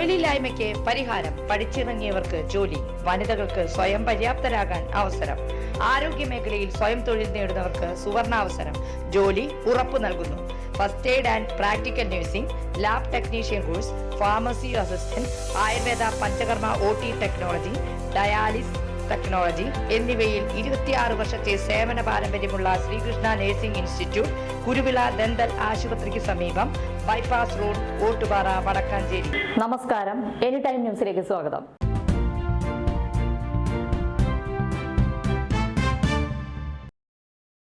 തൊഴിലില്ലായ്മയ്ക്ക് പരിഹാരം, പഠിച്ചിറങ്ങിയവർക്ക് ജോലി, വനിതകൾക്ക് സ്വയം പര്യാപ്തരാകാൻ അവസരം, ആരോഗ്യ മേഖലയിൽ സ്വയം തൊഴിൽ നേടുന്നവർക്ക് സുവർണാവസരം, ജോലി ഉറപ്പു നൽകുന്നു. First aid and practical nursing, lab technician course, pharmacy assistant, Ayurveda panchakarma OT technology, dialysis technology എന്നിവയിൽ 26 വർഷത്തെ സേവന പാരമ്പര്യമുള്ള Srikrishna nursing institute, Kuruvila dental ആശുപത്രിക്ക് സമീപം, ബൈപ്പാസ് റോഡ്, ഓട്ടുപാറ, വടക്കാഞ്ചേരി. നമസ്കാരം, എനി ടൈം ന്യൂസിലേക്ക് സ്വാഗതം.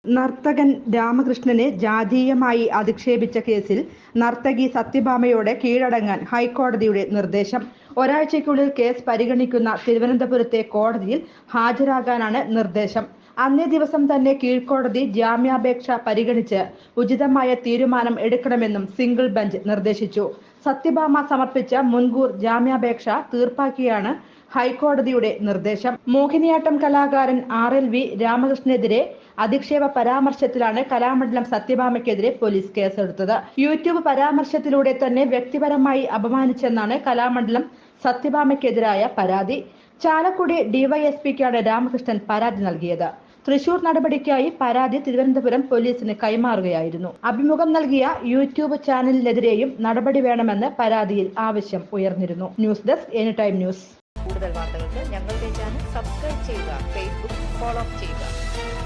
നർത്തകൻ രാമകൃഷ്ണനെ ജാതീയമായി അധിക്ഷേപിച്ച കേസിൽ നർത്തകി സത്യഭാമയോടെ കീഴടങ്ങാൻ ഹൈക്കോടതിയുടെ നിർദ്ദേശം. ഒരാഴ്ചയ്ക്കുള്ളിൽ കേസ് പരിഗണിക്കുന്ന തിരുവനന്തപുരത്തെ കോടതിയിൽ ഹാജരാകാനാണ് നിർദ്ദേശം. അന്നേ ദിവസം തന്നെ കീഴ്ക്കോടതി ജാമ്യാപേക്ഷ പരിഗണിച്ച് ഉചിതമായ തീരുമാനം എടുക്കണമെന്നും സിംഗിൾ ബെഞ്ച് നിർദ്ദേശിച്ചു. സത്യഭാമ സമർപ്പിച്ച മുൻകൂർ ജാമ്യാപേക്ഷ തീർപ്പാക്കിയാണ് ഹൈക്കോടതിയുടെ നിർദ്ദേശം. മോഹിനിയാട്ടം കലാകാരൻ RLV രാമകൃഷ്ണനെതിരെ അധിക്ഷേപ പരാമർശത്തിലാണ് കലാമണ്ഡലം സത്യഭാമയ്ക്കെതിരെ പോലീസ് കേസെടുത്തത്. യൂട്യൂബ് പരാമർശത്തിലൂടെ തന്നെ വ്യക്തിപരമായി അപമാനിച്ചെന്നാണ് കലാമണ്ഡലം സത്യഭാമയ്ക്കെതിരായ പരാതി. ചാലക്കുടി DYSPക്കാണ് രാമകൃഷ്ണൻ പരാതി നൽകിയത്. തൃശൂർ നടപടിക്കായി പരാതി തിരുവനന്തപുരം പോലീസിന് കൈമാറുകയായിരുന്നു. അഭിമുഖം നൽകിയ യൂട്യൂബ് ചാനലിനെതിരെയും നടപടി വേണമെന്ന് പരാതിയിൽ ആവശ്യം ഉയർന്നിരുന്നു. News desk any time news. കൂടുതൽ വാർത്തകൾക്ക് ഞങ്ങളുടെ ചാനൽ സബ്സ്ക്രൈബ് ചെയ്യുക, ഫേസ്ബുക്ക് ഫോളോ ചെയ്യുക.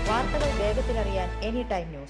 വാർത്തകൾ വേഗത്തിലറിയാൻ എനി ടൈം ന്യൂസ്.